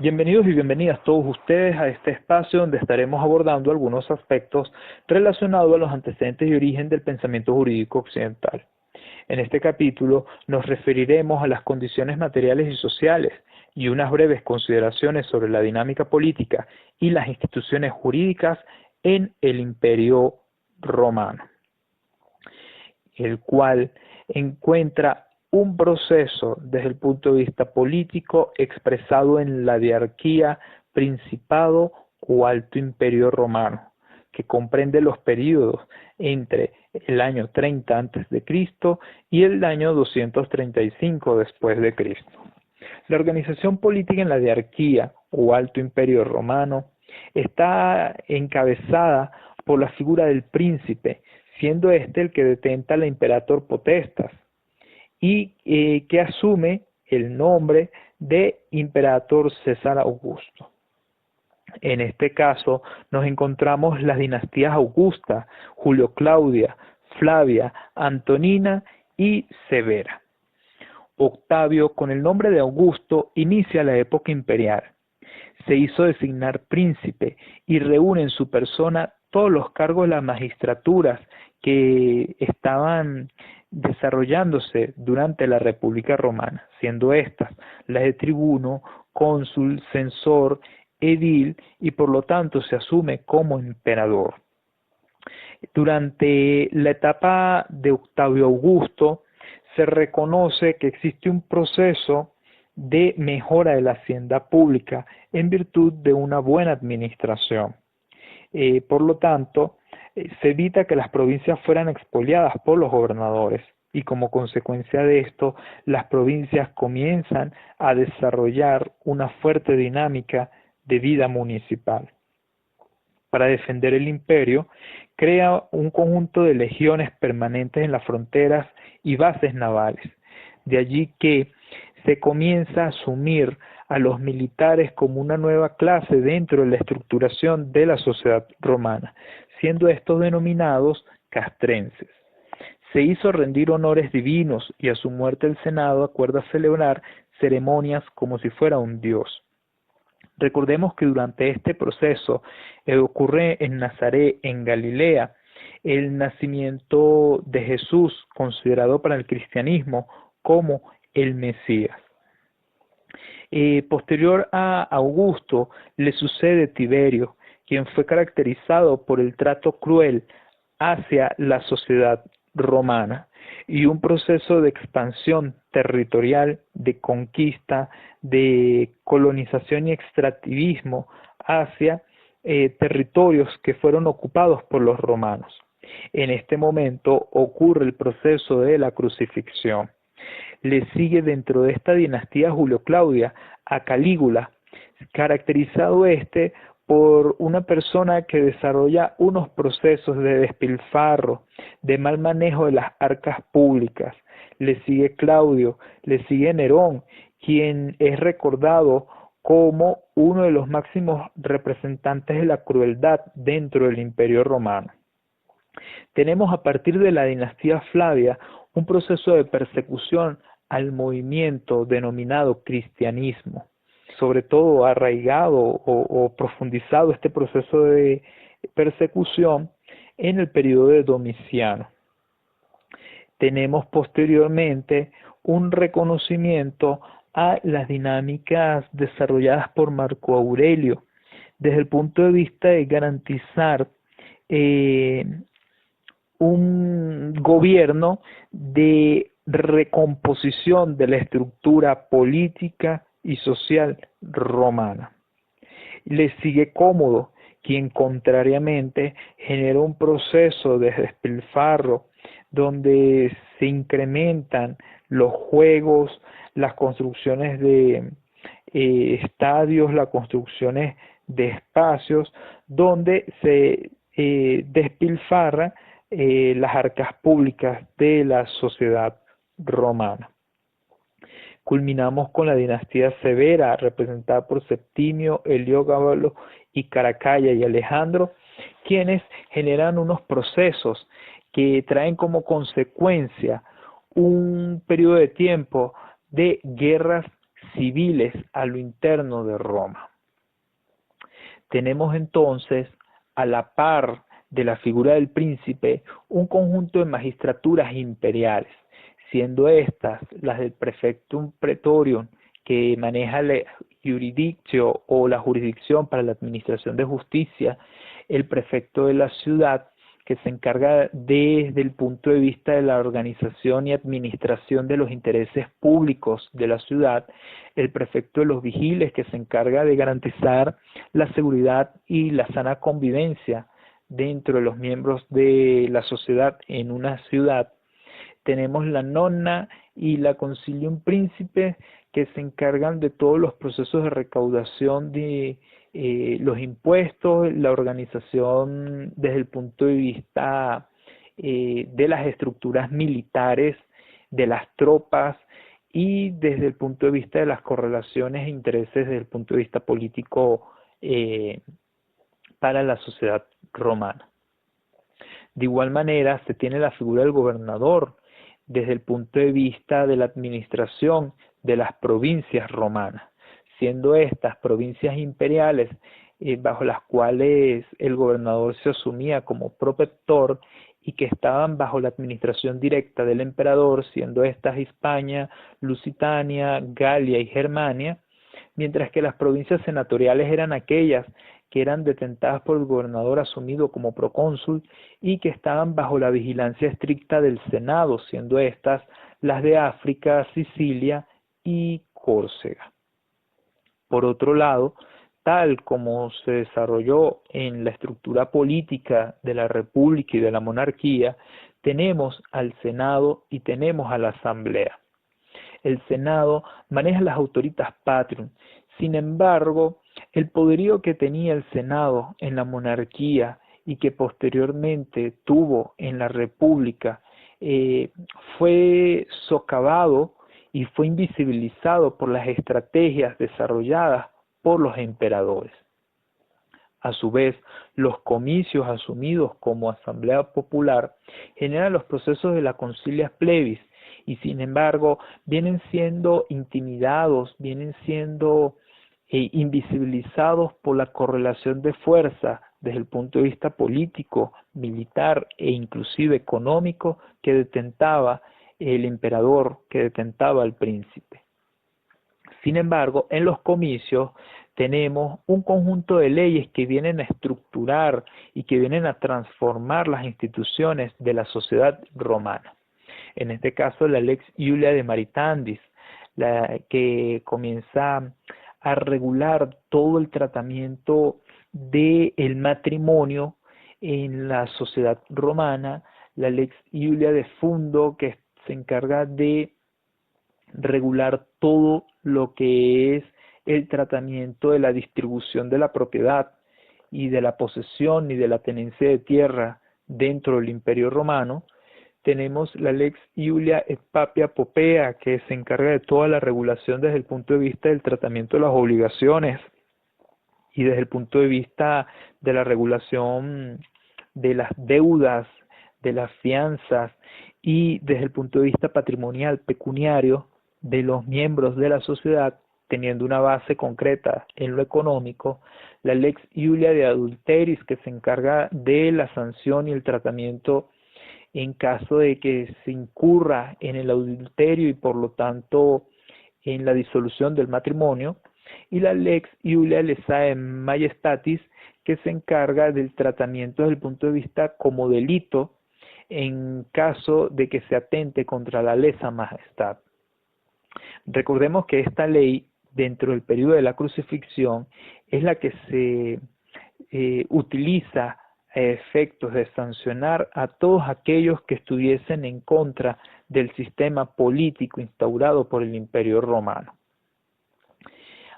Bienvenidos y bienvenidas todos ustedes a este espacio donde estaremos abordando algunos aspectos relacionados a los antecedentes y origen del pensamiento jurídico occidental. En este capítulo nos referiremos a las condiciones materiales y sociales y unas breves consideraciones sobre la dinámica política y las instituciones jurídicas en el Imperio Romano, el cual encuentra un proceso desde el punto de vista político expresado en la diarquía Principado o Alto Imperio Romano, que comprende los períodos entre el año 30 a.C. y el año 235 después de Cristo. La organización política en la diarquía o Alto Imperio Romano está encabezada por la figura del príncipe, siendo este el que detenta la imperator potestas, y que asume el nombre de Imperator César Augusto. En este caso nos encontramos las dinastías Augusta, Julio Claudia, Flavia, Antonina y Severa. Octavio, con el nombre de Augusto, inicia la época imperial. Se hizo designar príncipe y reúne en su persona todos los cargos de las magistraturas que estaban desarrollándose durante la República Romana, siendo estas las de tribuno, cónsul, censor, edil, y por lo tanto se asume como emperador. Durante la etapa de Octavio Augusto se reconoce que existe un proceso de mejora de la hacienda pública en virtud de una buena administración. Por lo tanto, se evita que las provincias fueran expoliadas por los gobernadores, y como consecuencia de esto, las provincias comienzan a desarrollar una fuerte dinámica de vida municipal. Para defender el imperio, crea un conjunto de legiones permanentes en las fronteras y bases navales. De allí que se comienza a asumir a los militares como una nueva clase dentro de la estructuración de la sociedad romana, siendo estos denominados castrenses. Se hizo rendir honores divinos y a su muerte el Senado acuerda celebrar ceremonias como si fuera un dios. Recordemos que durante este proceso ocurre en Nazaret, en Galilea, el nacimiento de Jesús, considerado para el cristianismo como el Mesías. Posterior a Augusto le sucede Tiberio, quien fue caracterizado por el trato cruel hacia la sociedad romana y un proceso de expansión territorial, de conquista, de colonización y extractivismo hacia territorios que fueron ocupados por los romanos. En este momento ocurre el proceso de la crucifixión. Le sigue dentro de esta dinastía Julio Claudia a Calígula, caracterizado por una persona que desarrolla unos procesos de despilfarro, de mal manejo de las arcas públicas. Le sigue Claudio, le sigue Nerón, quien es recordado como uno de los máximos representantes de la crueldad dentro del Imperio Romano. Tenemos a partir de la dinastía Flavia un proceso de persecución al movimiento denominado cristianismo, sobre todo arraigado o profundizado este proceso de persecución en el periodo de Domiciano. Tenemos posteriormente un reconocimiento a las dinámicas desarrolladas por Marco Aurelio desde el punto de vista de garantizar un gobierno de recomposición de la estructura política y social romana. Le sigue Cómodo, quien contrariamente genera un proceso de despilfarro donde se incrementan los juegos, las construcciones de estadios, las construcciones de espacios, donde se despilfarra las arcas públicas de la sociedad romana. Culminamos con la dinastía Severa, representada por Septimio, Heliogábalo y Caracalla y Alejandro, quienes generan unos procesos que traen como consecuencia un periodo de tiempo de guerras civiles a lo interno de Roma. Tenemos entonces, a la par de la figura del príncipe, un conjunto de magistraturas imperiales, siendo estas las del prefectum praetorium, que maneja la jurisdictio o la jurisdicción para la administración de justicia, el prefecto de la ciudad, que se encarga desde el punto de vista de la organización y administración de los intereses públicos de la ciudad, el prefecto de los vigiles, que se encarga de garantizar la seguridad y la sana convivencia dentro de los miembros de la sociedad en una ciudad. Tenemos la nonna y la concilium príncipe, que se encargan de todos los procesos de recaudación de los impuestos, la organización desde el punto de vista de las estructuras militares, de las tropas y desde el punto de vista de las correlaciones e intereses desde el punto de vista político para la sociedad romana. De igual manera, se tiene la figura del gobernador desde el punto de vista de la administración de las provincias romanas, siendo estas provincias imperiales bajo las cuales el gobernador se asumía como protector y que estaban bajo la administración directa del emperador, siendo estas Hispania, Lusitania, Galia y Germania, mientras que las provincias senatoriales eran aquellas que eran detentadas por el gobernador asumido como procónsul y que estaban bajo la vigilancia estricta del Senado, siendo estas las de África, Sicilia y Córcega. Por otro lado, tal como se desarrolló en la estructura política de la República y de la monarquía, tenemos al Senado y tenemos a la Asamblea. El Senado maneja las autoritas patrium. Sin embargo, el poderío que tenía el Senado en la monarquía y que posteriormente tuvo en la República fue socavado y fue invisibilizado por las estrategias desarrolladas por los emperadores. A su vez, los comicios asumidos como Asamblea Popular generan los procesos de la concilia plebis y sin embargo vienen siendo intimidados, vienen siendo invisibilizados por la correlación de fuerza desde el punto de vista político, militar e inclusive económico que detentaba el emperador, que detentaba el príncipe. Sin embargo, en los comicios tenemos un conjunto de leyes que vienen a estructurar y que vienen a transformar las instituciones de la sociedad romana. En este caso, la Lex Iulia de Maritandis, la que comienza a regular todo el tratamiento del matrimonio en la sociedad romana, la Lex Iulia de Fundo, que se encarga de regular todo lo que es el tratamiento de la distribución de la propiedad y de la posesión y de la tenencia de tierra dentro del Imperio Romano. Tenemos la Lex Iulia et Papia Popea, que se encarga de toda la regulación desde el punto de vista del tratamiento de las obligaciones y desde el punto de vista de la regulación de las deudas, de las fianzas y desde el punto de vista patrimonial, pecuniario, de los miembros de la sociedad, teniendo una base concreta en lo económico, la Lex Iulia de Adulteris, que se encarga de la sanción y el tratamiento en caso de que se incurra en el adulterio y por lo tanto en la disolución del matrimonio, y la Lex Iulia Lesae Majestatis, que se encarga del tratamiento desde el punto de vista como delito en caso de que se atente contra la lesa majestad. Recordemos que esta ley, dentro del periodo de la crucifixión, es la que se utiliza a efectos de sancionar a todos aquellos que estuviesen en contra del sistema político instaurado por el Imperio Romano.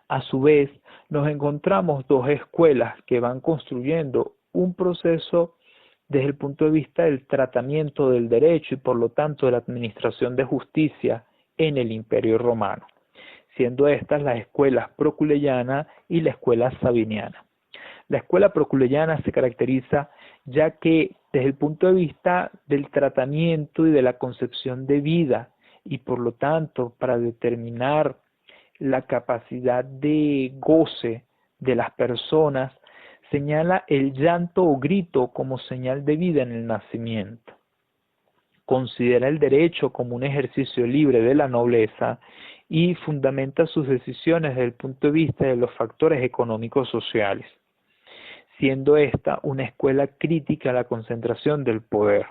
A su vez, nos encontramos dos escuelas que van construyendo un proceso desde el punto de vista del tratamiento del derecho y por lo tanto de la administración de justicia en el Imperio Romano, siendo estas las escuelas proculeyana y la escuela sabiniana. La escuela proculeyana se caracteriza ya que desde el punto de vista del tratamiento y de la concepción de vida y por lo tanto para determinar la capacidad de goce de las personas, señala el llanto o grito como señal de vida en el nacimiento. Considera el derecho como un ejercicio libre de la nobleza y fundamenta sus decisiones desde el punto de vista de los factores económicos sociales, siendo esta una escuela crítica a la concentración del poder.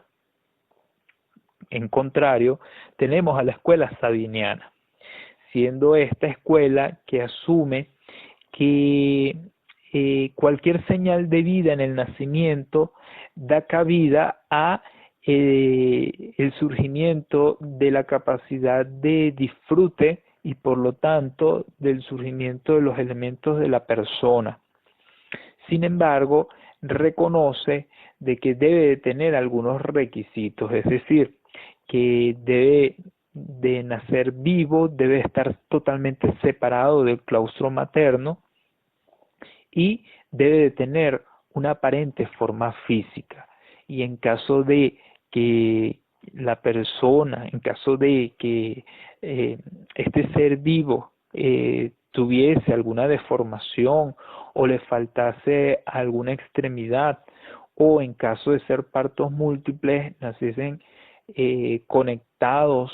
En contrario, tenemos a la escuela sabiniana, siendo esta escuela que asume que cualquier señal de vida en el nacimiento da cabida a el surgimiento de la capacidad de disfrute y por lo tanto del surgimiento de los elementos de la persona. Sin embargo, reconoce de que debe de tener algunos requisitos, es decir, que debe de nacer vivo, debe estar totalmente separado del claustro materno y debe de tener una aparente forma física. Y en caso de que la persona, en caso de que este ser vivo tuviese alguna deformación o le faltase alguna extremidad, o en caso de ser partos múltiples, naciesen conectados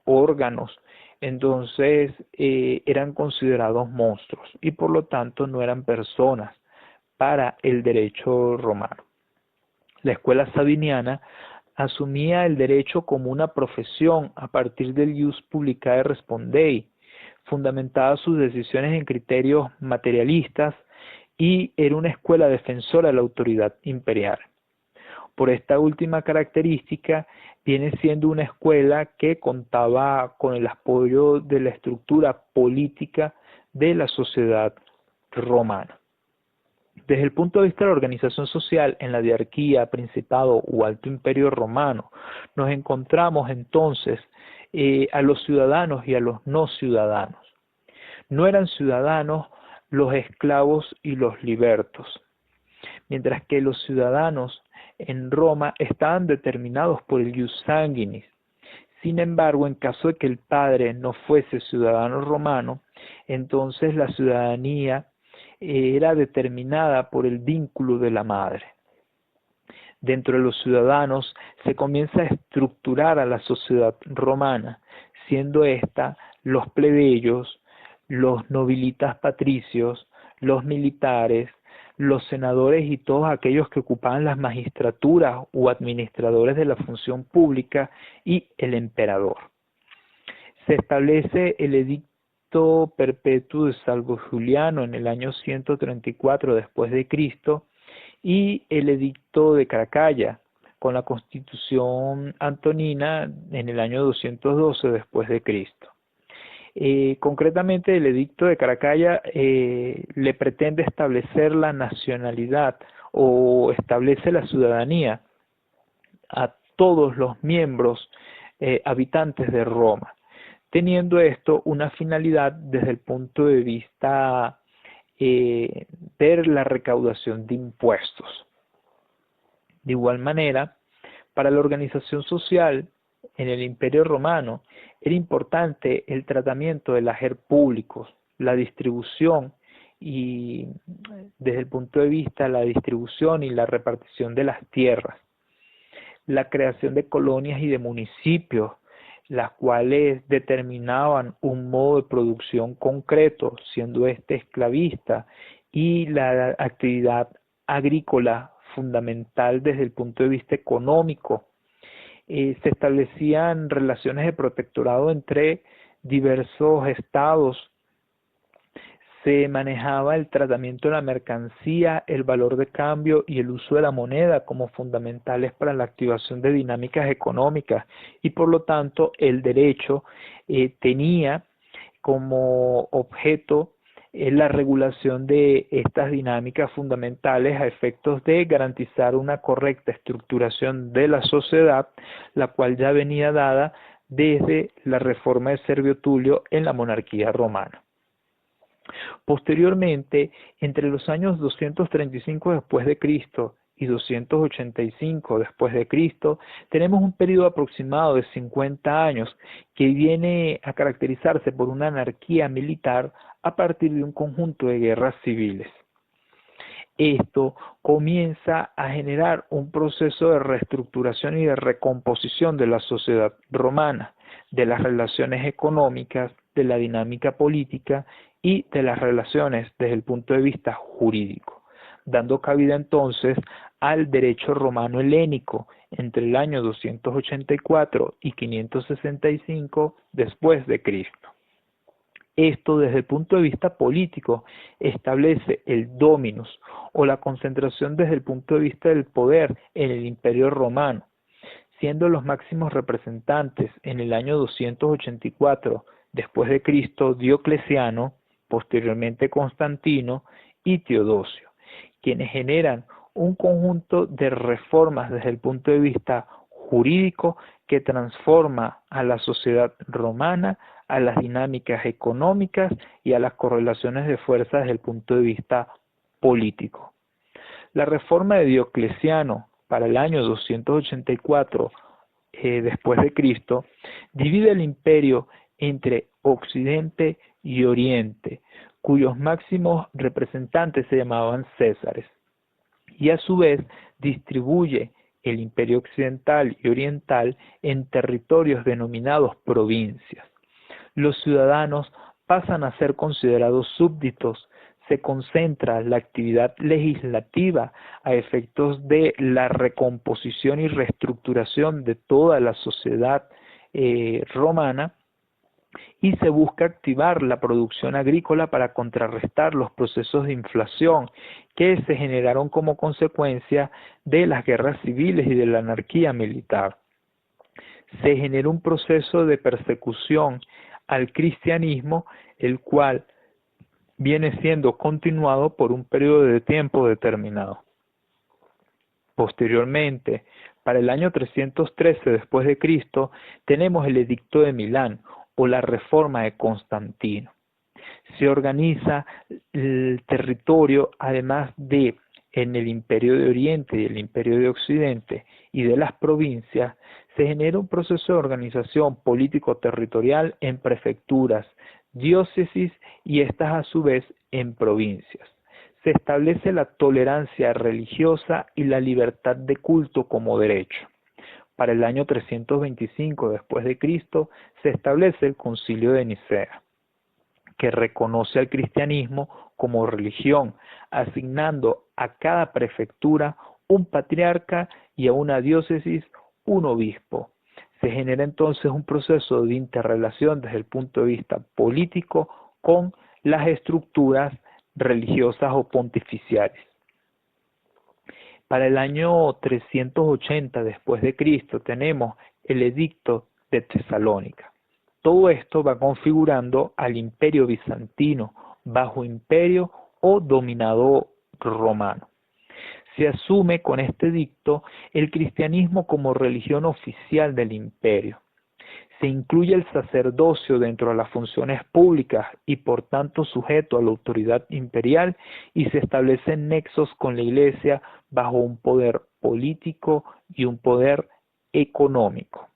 órganos, entonces eran considerados monstruos y por lo tanto no eran personas para el derecho romano. La escuela sabiniana asumía el derecho como una profesión a partir del ius publicae respondei, fundamentaba sus decisiones en criterios materialistas y era una escuela defensora de la autoridad imperial. Por esta última característica, viene siendo una escuela que contaba con el apoyo de la estructura política de la sociedad romana. Desde el punto de vista de la organización social en la diarquía, principado o alto imperio romano, nos encontramos entonces a los ciudadanos y a los no ciudadanos. No eran ciudadanos los esclavos y los libertos, mientras que los ciudadanos en Roma estaban determinados por el ius sanguinis. Sin embargo, en caso de que el padre no fuese ciudadano romano, entonces la ciudadanía era determinada por el vínculo de la madre. Dentro de los ciudadanos se comienza a estructurar a la sociedad romana, siendo esta los plebeyos, los nobilitas patricios, los militares, los senadores y todos aquellos que ocupaban las magistraturas o administradores de la función pública y el emperador. Se establece el edicto perpetuo de Salvo Juliano en el año 134 después de Cristo y el edicto de Caracalla con la Constitución Antonina en el año 212 después de Cristo. Concretamente el edicto de Caracalla le pretende establecer la nacionalidad o establece la ciudadanía a todos los miembros habitantes de Roma, teniendo esto una finalidad desde el punto de vista ver la recaudación de impuestos. De igual manera, para la organización social en el Imperio Romano era importante el tratamiento del haber públicos, la distribución y desde el punto de vista de la distribución y la repartición de las tierras, la creación de colonias y de municipios, las cuales determinaban un modo de producción concreto, siendo este esclavista, y la actividad agrícola fundamental desde el punto de vista económico. Se establecían relaciones de protectorado entre diversos estados, se manejaba el tratamiento de la mercancía, el valor de cambio y el uso de la moneda como fundamentales para la activación de dinámicas económicas y por lo tanto el derecho tenía como objeto la regulación de estas dinámicas fundamentales a efectos de garantizar una correcta estructuración de la sociedad, la cual ya venía dada desde la reforma de Servio Tulio en la monarquía romana. Posteriormente, entre los años 235 después de Cristo y 285 después de Cristo, tenemos un periodo aproximado de 50 años que viene a caracterizarse por una anarquía militar a partir de un conjunto de guerras civiles. Esto comienza a generar un proceso de reestructuración y de recomposición de la sociedad romana, de las relaciones económicas, de la dinámica política y de las relaciones desde el punto de vista jurídico, dando cabida entonces al derecho romano helénico entre el año 284 y 565 después de Cristo. Esto desde el punto de vista político establece el dominus o la concentración desde el punto de vista del poder en el Imperio Romano, siendo los máximos representantes en el año 284 después de Cristo Diocleciano, posteriormente Constantino y Teodosio, quienes generan un conjunto de reformas desde el punto de vista jurídico que transforma a la sociedad romana, a las dinámicas económicas y a las correlaciones de fuerza desde el punto de vista político. La reforma de Diocleciano para el año 284 después de Cristo divide el imperio entre Occidente y Oriente, cuyos máximos representantes se llamaban Césares, y a su vez distribuye el imperio occidental y oriental en territorios denominados provincias. Los ciudadanos pasan a ser considerados súbditos, se concentra la actividad legislativa a efectos de la recomposición y reestructuración de toda la sociedad romana, y se busca activar la producción agrícola para contrarrestar los procesos de inflación que se generaron como consecuencia de las guerras civiles y de la anarquía militar. Se generó un proceso de persecución al cristianismo, el cual viene siendo continuado por un periodo de tiempo determinado. Posteriormente, para el año 313 después de Cristo, tenemos el Edicto de Milán o la Reforma de Constantino. Se organiza el territorio, además de en el Imperio de Oriente y el Imperio de Occidente y de las provincias, se genera un proceso de organización político-territorial en prefecturas, diócesis y estas a su vez en provincias. Se establece la tolerancia religiosa y la libertad de culto como derecho. Para el año 325 después de Cristo se establece el Concilio de Nicea, que reconoce al cristianismo como religión, asignando a cada prefectura un patriarca y a una diócesis un obispo. Se genera entonces un proceso de interrelación desde el punto de vista político con las estructuras religiosas o pontificiales. Para el año 380 después de Cristo tenemos el Edicto de Tesalónica. Todo esto va configurando al Imperio Bizantino bajo imperio o dominado romano. Se asume con este edicto el cristianismo como religión oficial del imperio. Se incluye el sacerdocio dentro de las funciones públicas y por tanto sujeto a la autoridad imperial, y se establecen nexos con la Iglesia bajo un poder político y un poder económico.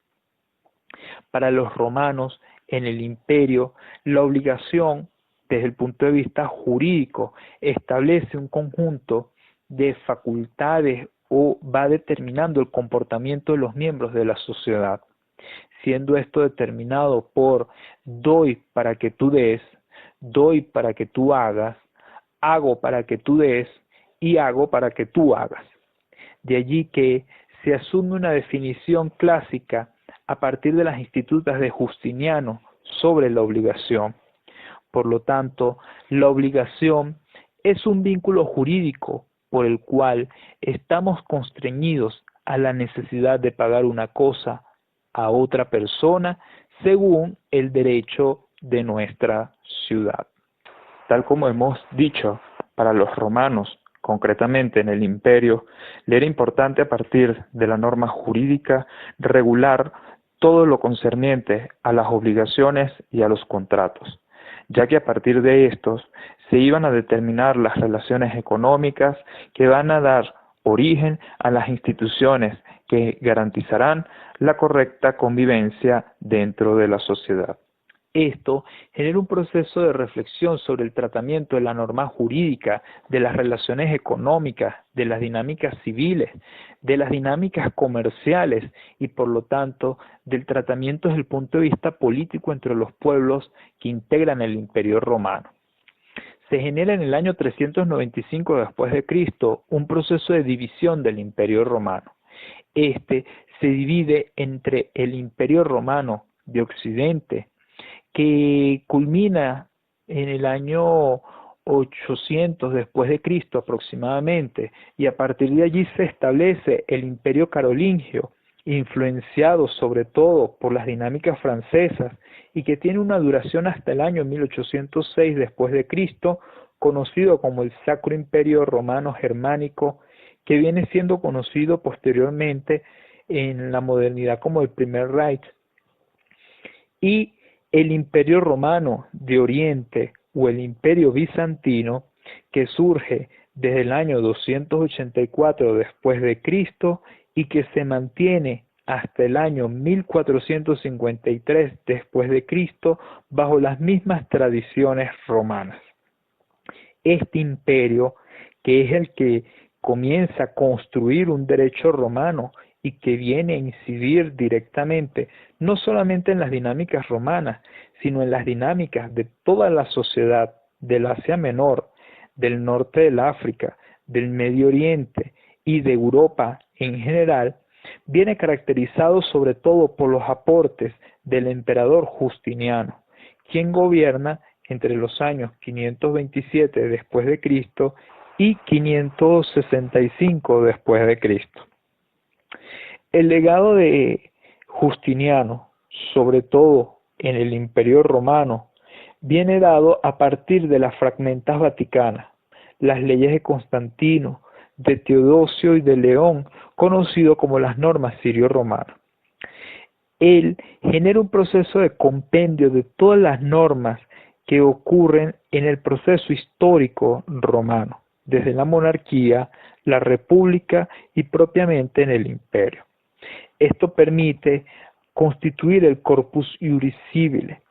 Para los romanos en el imperio, la obligación desde el punto de vista jurídico establece un conjunto de facultades o va determinando el comportamiento de los miembros de la sociedad, siendo esto determinado por doy para que tú des, doy para que tú hagas, hago para que tú des y hago para que tú hagas. De allí que se asume una definición clásica a partir de las institutas de Justiniano sobre la obligación. Por lo tanto, la obligación es un vínculo jurídico por el cual estamos constreñidos a la necesidad de pagar una cosa a otra persona según el derecho de nuestra ciudad. Tal como hemos dicho, para los romanos, concretamente en el imperio, le era importante a partir de la norma jurídica regular todo lo concerniente a las obligaciones y a los contratos, ya que a partir de estos se iban a determinar las relaciones económicas que van a dar origen a las instituciones que garantizarán la correcta convivencia dentro de la sociedad. Esto genera un proceso de reflexión sobre el tratamiento de la norma jurídica, de las relaciones económicas, de las dinámicas civiles, de las dinámicas comerciales y por lo tanto del tratamiento desde el punto de vista político entre los pueblos que integran el Imperio Romano. Se genera en el año 395 después de Cristo un proceso de división del Imperio Romano. Este se divide entre el Imperio Romano de Occidente, que culmina en el año 800 después de Cristo aproximadamente, y a partir de allí se establece el Imperio Carolingio, influenciado sobre todo por las dinámicas francesas y que tiene una duración hasta el año 1806 después de Cristo, conocido como el Sacro Imperio Romano Germánico, que viene siendo conocido posteriormente en la modernidad como el Primer Reich, y el Imperio Romano de Oriente o el Imperio Bizantino, que surge desde el año 284 después de Cristo y que se mantiene hasta el año 1453 después de Cristo bajo las mismas tradiciones romanas. Este imperio, que es el que comienza a construir un derecho romano y que viene a incidir directamente no solamente en las dinámicas romanas, sino en las dinámicas de toda la sociedad del Asia Menor, del norte del África, del Medio Oriente y de Europa en general, viene caracterizado sobre todo por los aportes del emperador Justiniano, quien gobierna entre los años 527 después de Cristo y 565 después de Cristo. El legado de Justiniano, sobre todo en el Imperio Romano, viene dado a partir de las fragmentas vaticanas, las leyes de Constantino, de Teodosio y de León, conocido como las normas sirio-romanas. Él genera un proceso de compendio de todas las normas que ocurren en el proceso histórico romano, desde la monarquía, la república y propiamente en el imperio. Esto permite constituir el corpus iuris civile,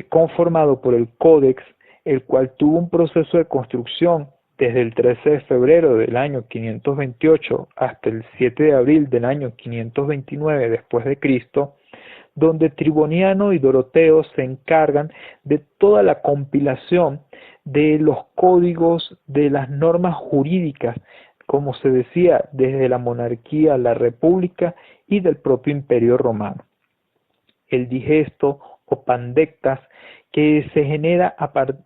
conformado por el Códex, el cual tuvo un proceso de construcción desde el 13 de febrero del año 528 hasta el 7 de abril del año 529 después de Cristo, donde Triboniano y Doroteo se encargan de toda la compilación de los códigos de las normas jurídicas, como se decía, desde la monarquía, la república y del propio imperio romano. El digesto o pandectas, que se genera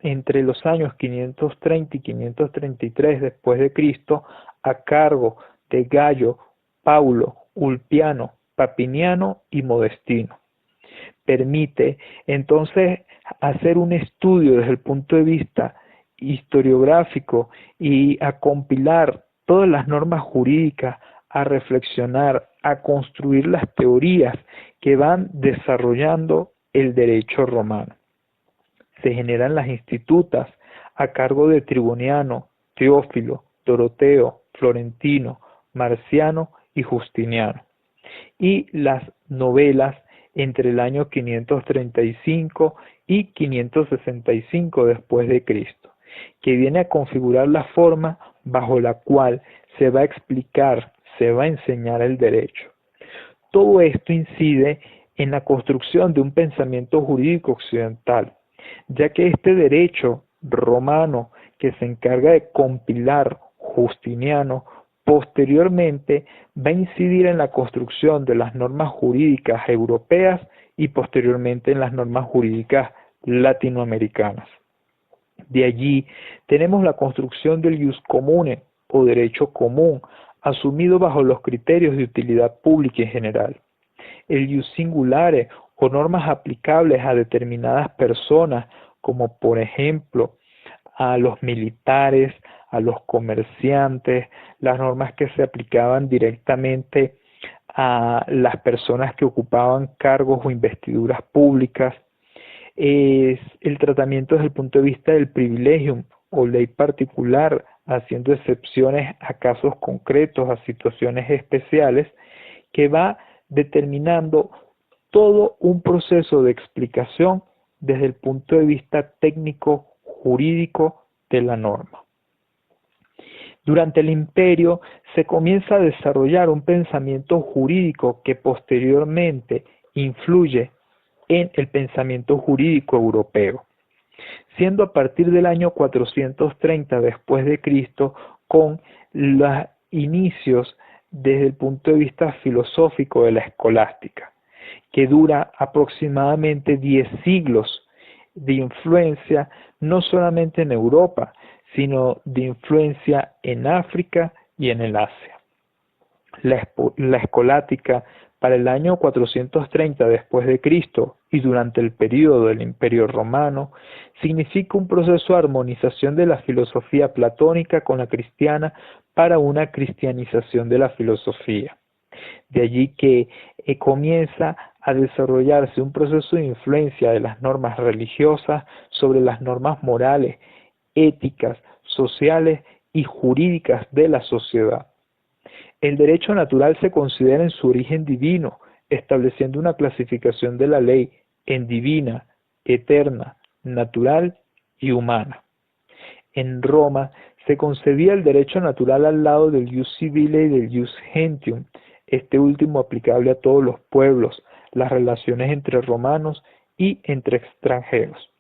entre los años 530 y 533 después de Cristo, a cargo de Gallo, Paulo, Ulpiano, Papiniano y Modestino. Permite entonces hacer un estudio desde el punto de vista historiográfico y a compilar todas las normas jurídicas, a reflexionar, a construir las teorías que van desarrollando el derecho romano. Se generan las institutas a cargo de Triboniano, Teófilo, Doroteo, Florentino, Marciano y Justiniano. Y las novelas entre el año 535 y 565 después de Cristo, que viene a configurar la forma bajo la cual se va a explicar, se va a enseñar el derecho. Todo esto incide en la construcción de un pensamiento jurídico occidental, ya que este derecho romano que se encarga de compilar Justiniano, posteriormente va a incidir en la construcción de las normas jurídicas europeas y posteriormente en las normas jurídicas latinoamericanas. De allí tenemos la construcción del ius comune o derecho común, asumido bajo los criterios de utilidad pública en general. El ius singulare o normas aplicables a determinadas personas, como por ejemplo a los militares, a los comerciantes, las normas que se aplicaban directamente a las personas que ocupaban cargos o investiduras públicas, es el tratamiento desde el punto de vista del privilegium o ley particular, haciendo excepciones a casos concretos, a situaciones especiales, que va determinando todo un proceso de explicación desde el punto de vista técnico jurídico de la norma. Durante el imperio se comienza a desarrollar un pensamiento jurídico que posteriormente influye en el pensamiento jurídico europeo, siendo a partir del año 430 después de Cristo con los inicios desde el punto de vista filosófico de la escolástica, que dura aproximadamente 10 siglos de influencia no solamente en Europa, sino de influencia en África y en el Asia. La escolástica para el año 430 después de Cristo y durante el período del Imperio Romano significa un proceso de armonización de la filosofía platónica con la cristiana para una cristianización de la filosofía. De allí que comienza a desarrollarse un proceso de influencia de las normas religiosas sobre las normas morales, éticas, sociales y jurídicas de la sociedad. El derecho natural se considera en su origen divino, estableciendo una clasificación de la ley en divina, eterna, natural y humana. En Roma se concebía el derecho natural al lado del ius civile y del ius gentium, este último aplicable a todos los pueblos, las relaciones entre romanos y entre extranjeros.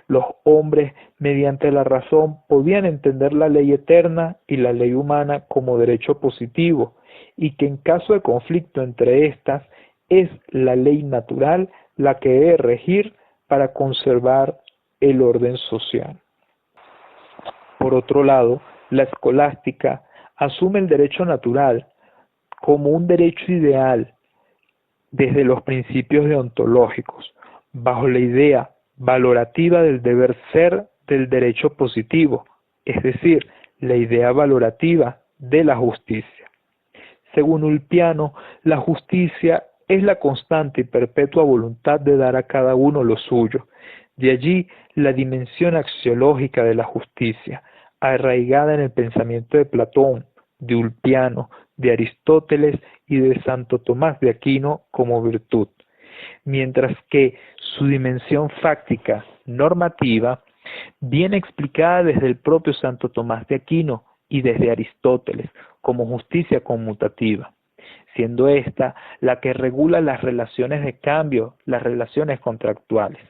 Los hombres, mediante la razón, podían entender la ley eterna y la ley humana como derecho positivo, y que en caso de conflicto entre estas, es la ley natural la que debe regir para conservar el orden social. Por otro lado, la escolástica asume el derecho natural como un derecho ideal desde los principios deontológicos, bajo la idea valorativa del deber ser del derecho positivo, es decir, la idea valorativa de la justicia. Según Ulpiano, la justicia es la constante y perpetua voluntad de dar a cada uno lo suyo. De allí la dimensión axiológica de la justicia, arraigada en el pensamiento de Platón, de Ulpiano, de Aristóteles y de Santo Tomás de Aquino como virtud, mientras que su dimensión fáctica, normativa, viene explicada desde el propio Santo Tomás de Aquino y desde Aristóteles como justicia conmutativa, siendo esta la que regula las relaciones de cambio, las relaciones contractuales,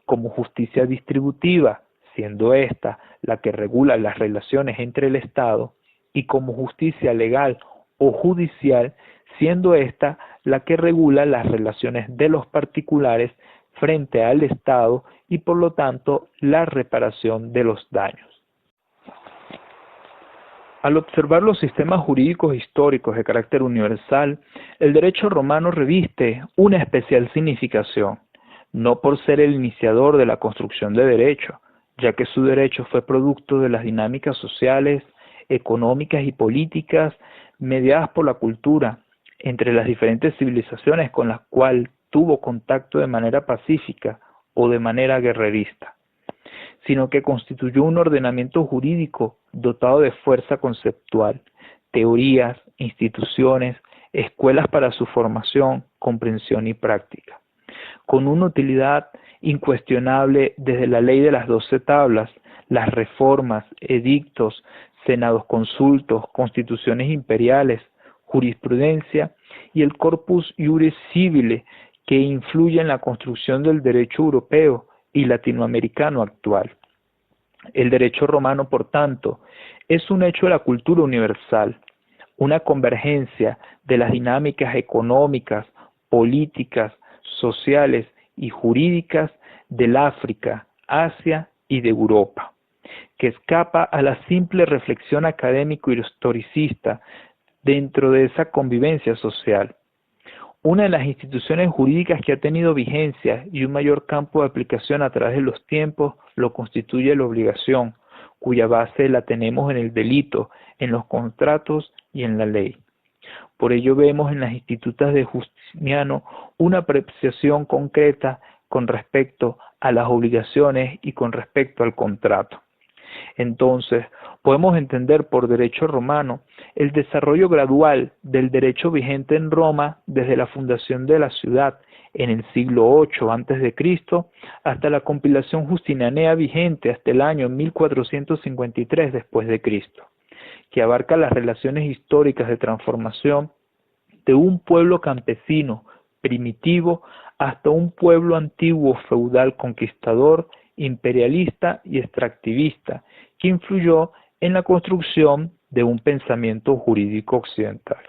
como justicia distributiva, siendo esta la que regula las relaciones entre el Estado, y como justicia legal o judicial, siendo esta la que regula las relaciones de los particulares frente al Estado y por lo tanto la reparación de los daños. Al observar los sistemas jurídicos históricos de carácter universal, el derecho romano reviste una especial significación, no por ser el iniciador de la construcción de derecho, ya que su derecho fue producto de las dinámicas sociales, económicas y políticas mediadas por la cultura entre las diferentes civilizaciones con las cuales tuvo contacto de manera pacífica o de manera guerrerista, sino que constituyó un ordenamiento jurídico dotado de fuerza conceptual, teorías, instituciones, escuelas para su formación, comprensión y práctica, con una utilidad incuestionable desde la ley de las 12 tablas, las reformas, edictos, senados consultos, constituciones imperiales, jurisprudencia y el corpus iuris civile que influye en la construcción del derecho europeo y latinoamericano actual. El derecho romano, por tanto, es un hecho de la cultura universal, una convergencia de las dinámicas económicas, políticas, sociales y jurídicas del África, Asia y de Europa, que escapa a la simple reflexión académico y historicista dentro de esa convivencia social. Una de las instituciones jurídicas que ha tenido vigencia y un mayor campo de aplicación a través de los tiempos lo constituye la obligación, cuya base la tenemos en el delito, en los contratos y en la ley. Por ello vemos en las institutas de Justiniano una apreciación concreta con respecto a las obligaciones y con respecto al contrato. Entonces, podemos entender por derecho romano el desarrollo gradual del derecho vigente en Roma desde la fundación de la ciudad en el siglo VIII a.C. hasta la compilación justinanea vigente hasta el año 1453 después de Cristo, que abarca las relaciones históricas de transformación de un pueblo campesino primitivo hasta un pueblo antiguo feudal conquistador, imperialista y extractivista, que influyó en la construcción de un pensamiento jurídico occidental.